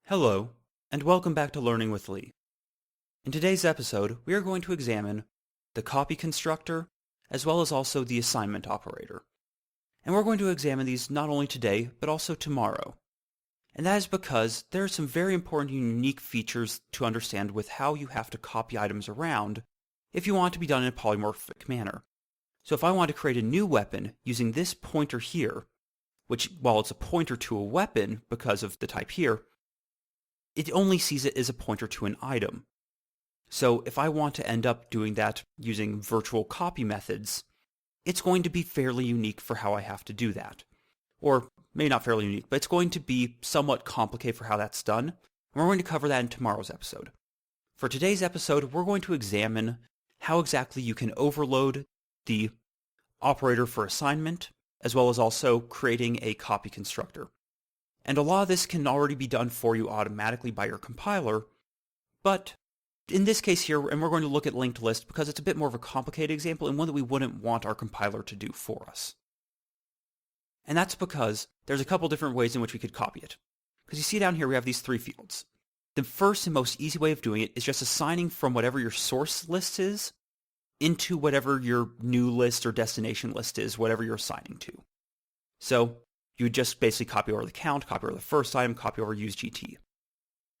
Hello, and welcome back to Learning with Lee. In today's episode, we are going to examine the copy constructor, as well as also the assignment operator. And we're going to examine these not only today, but also tomorrow. And that is because there are some very important and unique features to understand with how you have to copy items around if you want it to be done in a polymorphic manner. So if I want to create a new weapon using this pointer here, which, while it's a pointer to a weapon because of the type here, it only sees it as a pointer to an item. So if I want to end up doing that using virtual copy methods, it's going to be fairly unique for how I have to do that. Or maybe not fairly unique, but it's going to be somewhat complicated for how that's done. And we're going to cover that in tomorrow's episode. For today's episode, we're going to examine how exactly you can overload the operator for assignment, as well as also creating a copy constructor. And a lot of this can already be done for you automatically by your compiler, but in this case here, and we're going to look at linked list because it's a bit more of a complicated example and one that we wouldn't want our compiler to do for us. And that's because there's a couple different ways in which we could copy it. Because you see down here we have these three fields. The first and most easy way of doing it is just assigning from whatever your source list is into whatever your new list or destination list is, whatever you're assigning to. So you would just basically copy over the count, copy over the first item, copy over use GT.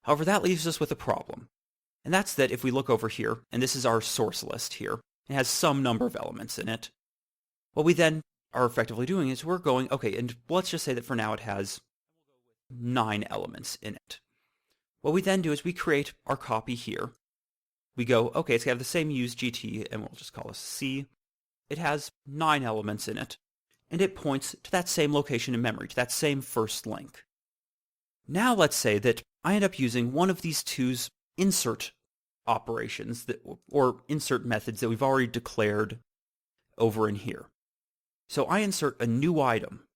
However, that leaves us with a problem. And that's that if we look over here, and this is our source list here, it has some number of elements in it. What we then are effectively doing is we're going, okay, and let's just say that for now it has 9 elements in it. What we then do is we create our copy here. We go, okay, it's going to have the same use GT, and we'll just call this C. It has 9 elements in it. And it points to that same location in memory, to that same first link. Now let's say that I end up using one of these two's insert operations, or insert methods that we've already declared over in here. So I insert a new item,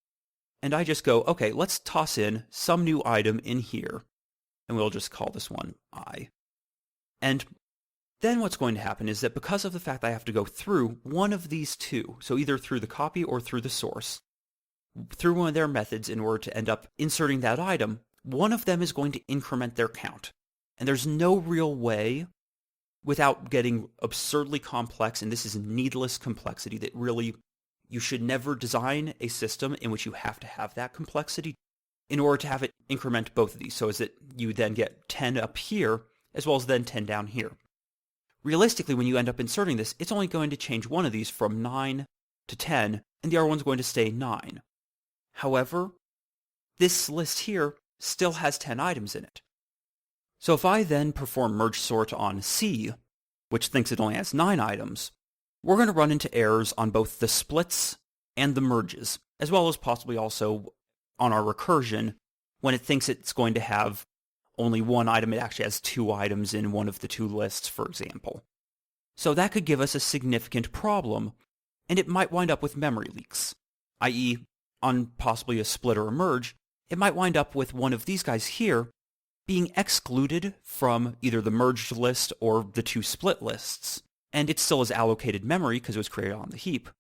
and I just go, okay, let's toss in some new item in here, and we'll just call this one I. And then what's going to happen is that because of the fact that I have to go through one of these two, so either through the copy or through the source, through one of their methods in order to end up inserting that item, one of them is going to increment their count. And there's no real way, without getting absurdly complex, and this is needless complexity that really, you should never design a system in which you have to have that complexity in order to have it increment both of these, so as that you then get 10 up here, as well as then 10 down here. Realistically, when you end up inserting this, it's only going to change one of these from 9 to 10, and the other one's going to stay 9. However, this list here still has 10 items in it. So if I then perform merge sort on C, which thinks it only has 9 items, we're going to run into errors on both the splits and the merges, as well as possibly also on our recursion when it thinks it's going to have only one item. It actually has 2 items in one of the 2 lists, for example. So that could give us a significant problem, and it might wind up with memory leaks, i.e., on possibly a split or a merge, it might wind up with one of these guys here being excluded from either the merged list or the 2 split lists, and it still has allocated memory because it was created on the heap.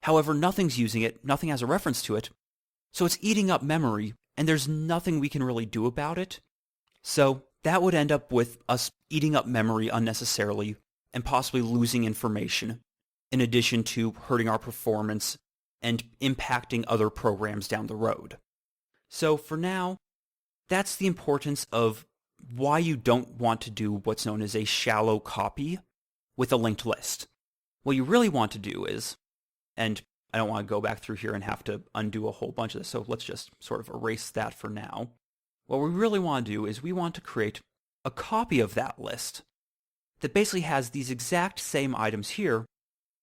However, nothing's using it, nothing has a reference to it, so it's eating up memory, and there's nothing we can really do about it. So that would end up with us eating up memory unnecessarily and possibly losing information, in addition to hurting our performance and impacting other programs down the road. So for now, that's the importance of why you don't want to do what's known as a shallow copy with a linked list. What you really want to do is, and I don't want to go back through here and have to undo a whole bunch of this, so let's just sort of erase that for now. What we really want to do is we want to create a copy of that list that basically has these exact same items here,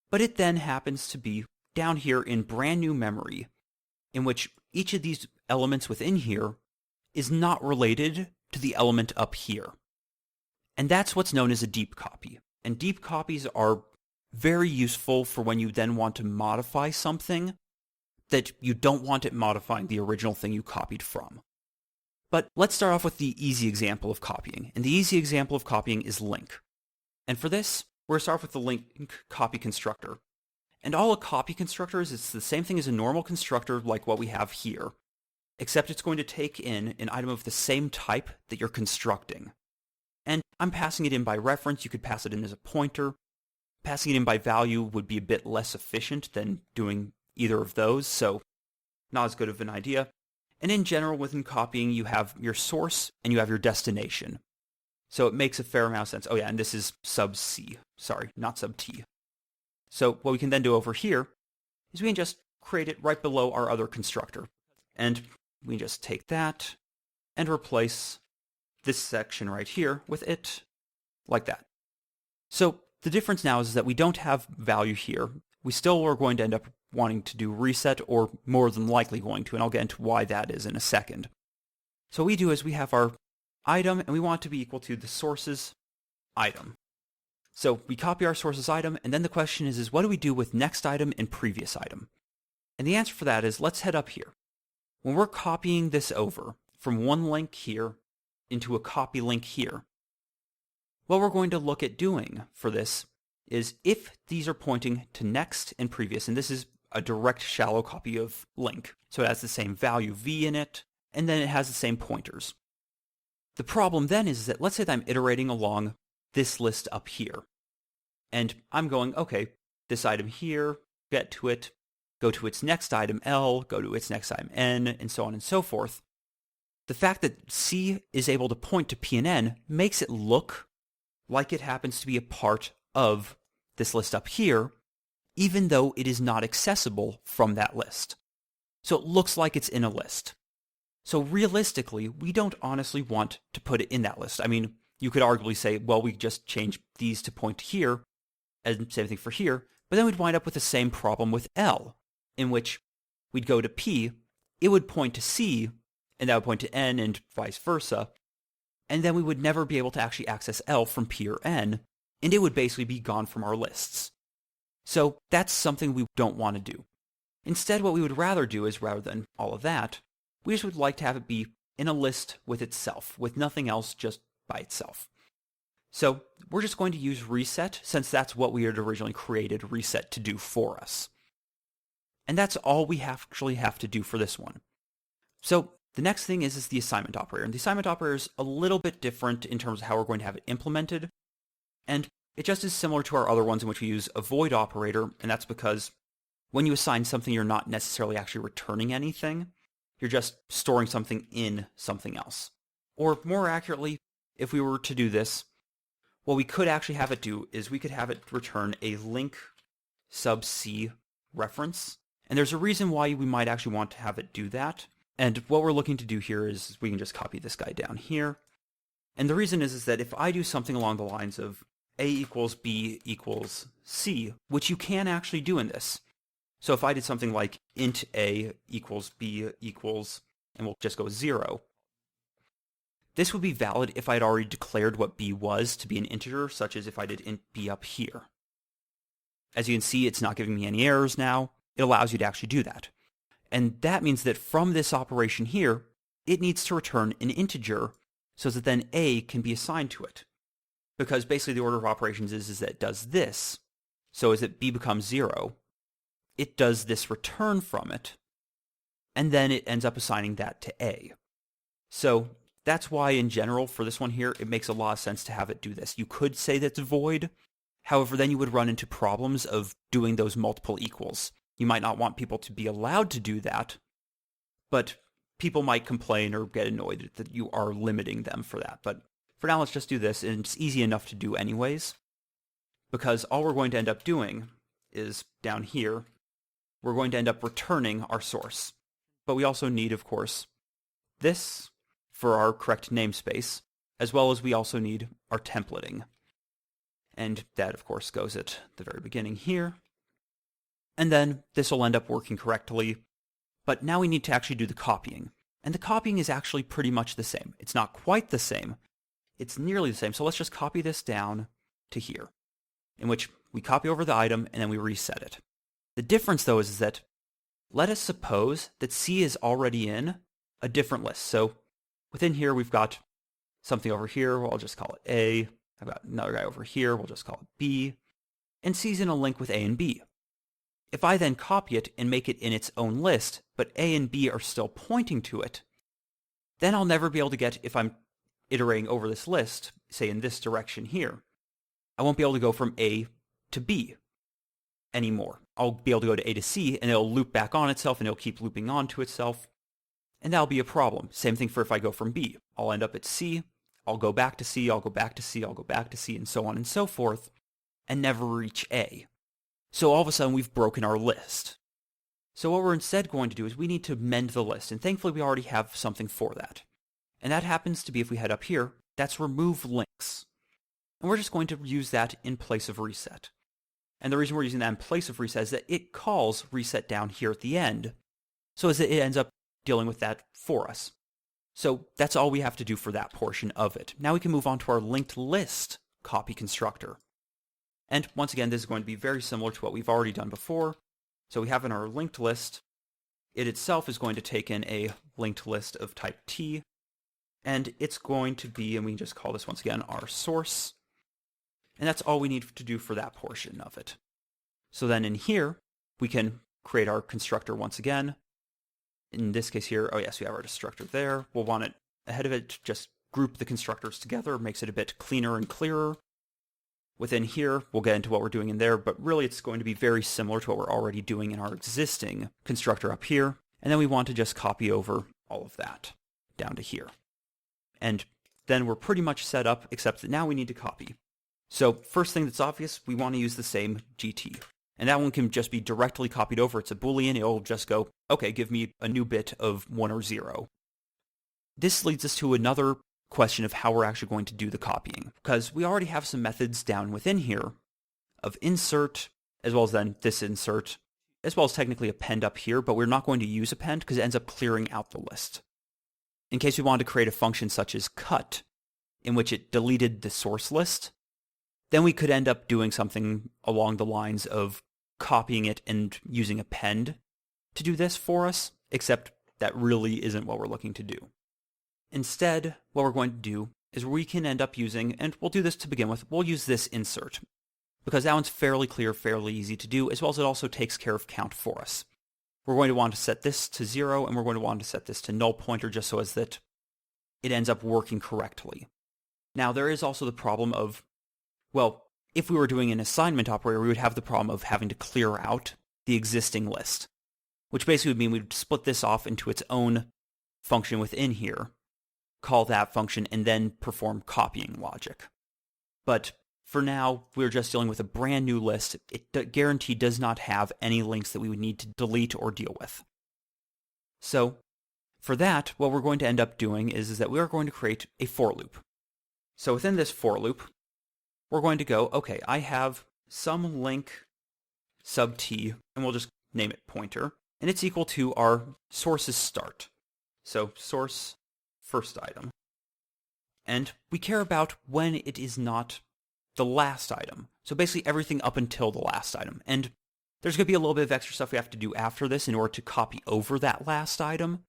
but it then happens to be down here in brand new memory, in which each of these elements within here is not related to the element up here. And that's what's known as a deep copy. And deep copies are very useful for when you then want to modify something that you don't want it modifying the original thing you copied from. But let's start off with the easy example of copying. And the easy example of copying is link. And for this, we're going to start off with the link copy constructor. And all a copy constructor is, it's the same thing as a normal constructor like what we have here. except it's going to take in an item of the same type that you're constructing. And I'm passing it in by reference. You could pass it in as a pointer. Passing it in by value would be a bit less efficient than doing either of those, so not as good of an idea. And in general, within copying, you have your source and you have your destination. So it makes a fair amount of sense. Oh yeah, and this is sub C. Sorry, not sub T. So what we can then do over here is we can just create it right below our other constructor. And we can just take that and replace this section right here with it like that. So the difference now is that we don't have value here. We still are going to end up wanting to do reset, or more than likely going to, and I'll get into why that is in a second. So what we do is we have our item, and we want it to be equal to the source's item. So we copy our source's item, and then the question is what do we do with next item and previous item? And the answer for that is let's head up here. When we're copying this over from one link here into a copy link here, what we're going to look at doing for this is if these are pointing to next and previous, and this is a direct shallow copy of link, so it has the same value v in it, and then it has the same pointers. The problem then is that let's say that I'm iterating along this list up here, and I'm going, okay, this item here, get to it, go to its next item L, go to its next item N, and so on and so forth. The fact that C is able to point to P and N makes it look like it happens to be a part of this list up here, even though it is not accessible from that list. So it looks like it's in a list. So realistically, we don't honestly want to put it in that list. I mean, you could arguably say, well, we just change these to point to here, and same thing for here, but then we'd wind up with the same problem with L, in which we'd go to P, it would point to C, and that would point to N, and vice versa, and then we would never be able to actually access L from P or N, and it would basically be gone from our lists. So that's something we don't want to do. Instead, what we would rather do is, rather than all of that, we just would like to have it be in a list with itself, with nothing else, just by itself. So we're just going to use reset, since that's what we had originally created reset to do for us. And that's all we actually have to do for this one. So the next thing is the assignment operator. And the assignment operator is a little bit different in terms of how we're going to have it implemented. And it just is similar to our other ones in which we use a void operator, and that's because when you assign something, you're not necessarily actually returning anything. You're just storing something in something else. Or more accurately, if we were to do this, what we could actually have it do is we could have it return a link sub C reference. And there's a reason why we might actually want to have it do that. And what we're looking to do here is we can just copy this guy down here. And the reason is that if I do something along the lines of A equals B equals C, which you can actually do in this. So if I did something like int A equals B equals, and we'll just go 0, this would be valid if I had already declared what B was to be an integer, such as if I did int B up here. As you can see, it's not giving me any errors now. It allows you to actually do that. And that means that from this operation here, it needs to return an integer so that then A can be assigned to it. Because basically the order of operations is that it does this. So as it B becomes 0, it does this return from it, and then it ends up assigning that to A. So that's why in general for this one here, it makes a lot of sense to have it do this. You could say that's void. However, then you would run into problems of doing those multiple equals. You might not want people to be allowed to do that, but people might complain or get annoyed that you are limiting them for that. But for now, let's just do this, and it's easy enough to do anyways, because all we're going to end up doing is down here, we're going to end up returning our source. But we also need, of course, this for our correct namespace, as well as we also need our templating. And that, of course, goes at the very beginning here. And then this will end up working correctly. But now we need to actually do the copying. And the copying is actually pretty much the same. It's not quite the same. It's nearly the same. So let's just copy this down to here, in which we copy over the item and then we reset it. The difference, though, is that let us suppose that C is already in a different list. So within here, we've got something over here. Well, I'll just call it A. I've got another guy over here. We'll just call it B. And C's in a link with A and B. if I then copy it and make it in its own list, but A and B are still pointing to it, then I'll never be able to get, if I'm iterating over this list, say in this direction here, I won't be able to go from A to B anymore. I'll be able to go to A to C, and it'll loop back on itself, and it'll keep looping on to itself, and that'll be a problem. Same thing for if I go from B. I'll end up at C, I'll go back to C, I'll go back to C, I'll go back to C, and so on and so forth, and never reach A. So all of a sudden, we've broken our list. So what we're instead going to do is we need to mend the list, and thankfully we already have something for that. And that happens to be, if we head up here, that's remove links. And we're just going to use that in place of reset. And the reason we're using that in place of reset is that it calls reset down here at the end, so as it ends up dealing with that for us. So that's all we have to do for that portion of it. Now we can move on to our linked list copy constructor. And once again, this is going to be very similar to what we've already done before. So we have in our linked list, it itself is going to take in a linked list of type T, and it's going to be, and we can just call this once again our source. And that's all we need to do for that portion of it. So then in here, we can create our constructor once again. In this case here, oh yes, we have our constructor there. We'll want it ahead of it to just group the constructors together, makes it a bit cleaner and clearer. Within here, we'll get into what we're doing in there, but really it's going to be very similar to what we're already doing in our existing constructor up here. And then we want to just copy over all of that down to here. And then we're pretty much set up, except that now we need to copy. So first thing that's obvious, we want to use the same GT. And that one can just be directly copied over. It's a Boolean. It'll just go, okay, give me a new bit of 1 or 0. This leads us to another question of how we're actually going to do the copying, because we already have some methods down within here of insert, as well as then this insert, as well as technically append up here, but we're not going to use append because it ends up clearing out the list. In case we wanted to create a function such as cut, in which it deleted the source list, then we could end up doing something along the lines of copying it and using append to do this for us, except that really isn't what we're looking to do. Instead, what we're going to do is we can end up using, and we'll do this to begin with, we'll use this insert, because that one's fairly clear, fairly easy to do, as well as it also takes care of count for us. We're going to want to set this to 0, and we're going to want to set this to null pointer just so as that it ends up working correctly. Now, there is also the problem of, well, if we were doing an assignment operator, we would have the problem of having to clear out the existing list, which basically would mean we'd split this off into its own function within here, call that function, and then perform copying logic. But for now, we're just dealing with a brand new list. It guaranteed does not have any links that we would need to delete or deal with. So for that, what we're going to end up doing is that we are going to create a for loop. So within this for loop, we're going to go, okay, I have some link sub t, and we'll just name it pointer, and it's equal to our source's start. So source first item. And we care about when it is not the last item. So basically everything up until the last item. And there's going to be a little bit of extra stuff we have to do after this in order to copy over that last item.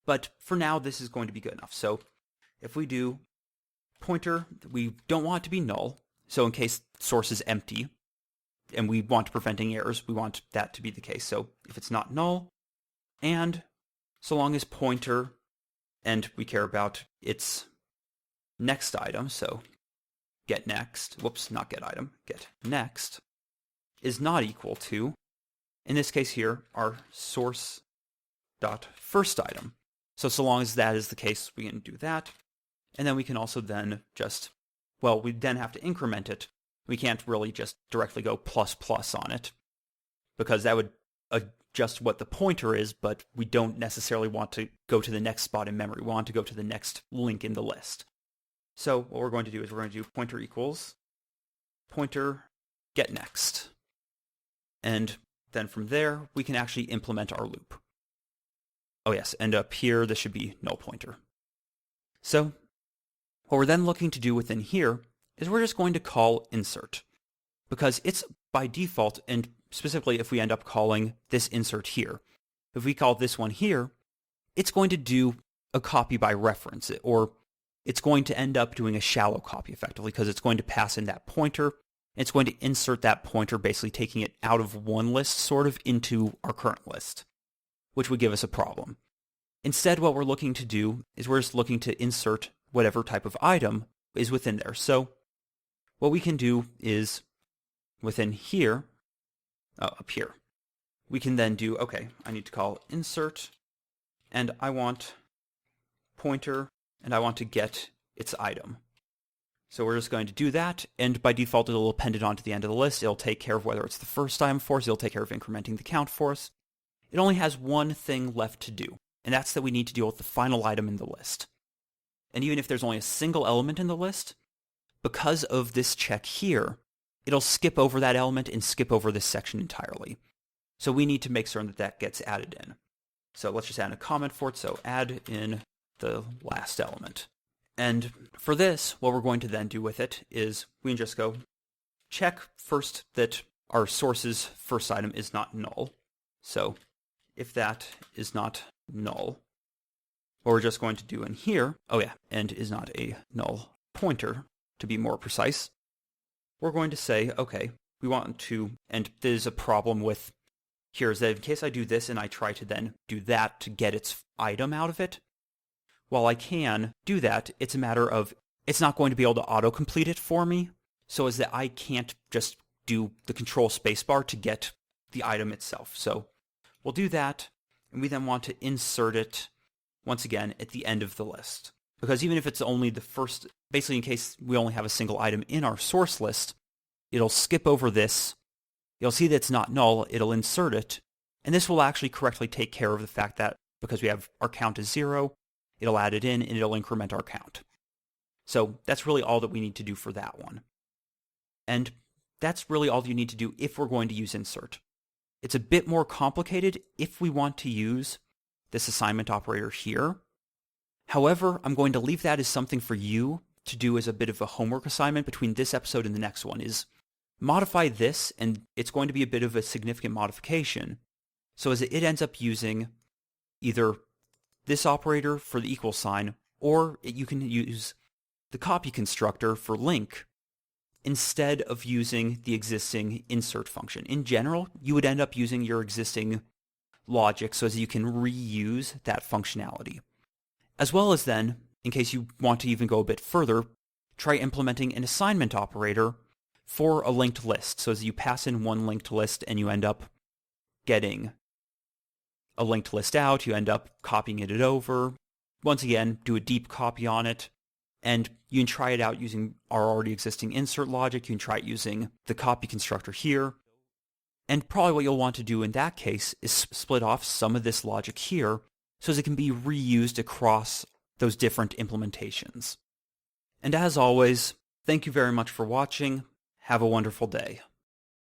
But for now, this is going to be good enough. So if we do pointer, we don't want it to be null. So in case source is empty, and we want to prevent any errors, we want that to be the case. So if it's not null, and so long as pointer, and we care about its next item, so get next, whoops, not get item, get next, is not equal to, in this case here, our source dot first item. So long as that is the case, we can do that. And then we can also then just, well, we then have to increment it. We can't really just directly go plus plus on it, because that would adjust what the pointer is, but we don't necessarily want to go to the next spot in memory. We want to go to the next link in the list. So what we're going to do is we're going to do pointer equals pointer get next. And then from there, we can actually implement our loop. Oh yes, and up here, this should be null pointer. So what we're then looking to do within here is we're just going to call insert, because it's by default, and specifically if we end up calling this insert here, if we call this one here, it's going to do a copy by reference, or it's going to end up doing a shallow copy effectively, because it's going to pass in that pointer, It's going to insert that pointer, basically taking it out of one list sort of into our current list, which would give us a problem. Instead, what we're looking to do is we're just looking to insert whatever type of item is within there. So what we can do is within here, up here, we can then do, okay, I need to call insert, and I want pointer, and I want to get its item. So we're just going to do that, and by default it'll append it onto the end of the list. It'll take care of whether it's the first item for us, it'll take care of incrementing the count for us. It only has one thing left to do, and that's that we need to deal with the final item in the list. And even if there's only a single element in the list, because of this check here, it'll skip over that element and skip over this section entirely. So we need to make certain that that gets added in. So let's just add a comment for it, so add in the last element. And for this, what we're going to then do with it is we can just go check first that our source's first item is not null. So if that is not null, what we're just going to do in here, and is not a null pointer, to be more precise, we're going to say, okay, we want to, and there's a problem with here is that in case I do this and I try to then do that to get its item out of it, while I can do that, it's a matter of it's not going to be able to auto-complete it for me, so as that I can't just do the control spacebar to get the item itself. So we'll do that, and we then want to insert it once again at the end of the list. Because even if it's only the first, basically in case we only have a single item in our source list, it'll skip over this. You'll see that it's not null, it'll insert it, and this will actually correctly take care of the fact that because we have our count is 0, it'll add it in and it'll increment our count. So that's really all that we need to do for that one. And that's really all you need to do if we're going to use insert. It's a bit more complicated if we want to use this assignment operator here. However, I'm going to leave that as something for you to do as a bit of a homework assignment between this episode and the next one, is modify this, and it's going to be a bit of a significant modification, so as it ends up using either this operator for the equal sign, or you can use the copy constructor for link instead of using the existing insert function. In general, you would end up using your existing logic so as you can reuse that functionality. As well as then, in case you want to even go a bit further, try implementing an assignment operator for a linked list. So as you pass in one linked list and you end up getting a linked list out, you end up copying it over. Once again, do a deep copy on it, and you can try it out using our already existing insert logic. You can try it using the copy constructor here. And probably what you'll want to do in that case is split off some of this logic here so as it can be reused across those different implementations. And as always, thank you very much for watching. Have a wonderful day.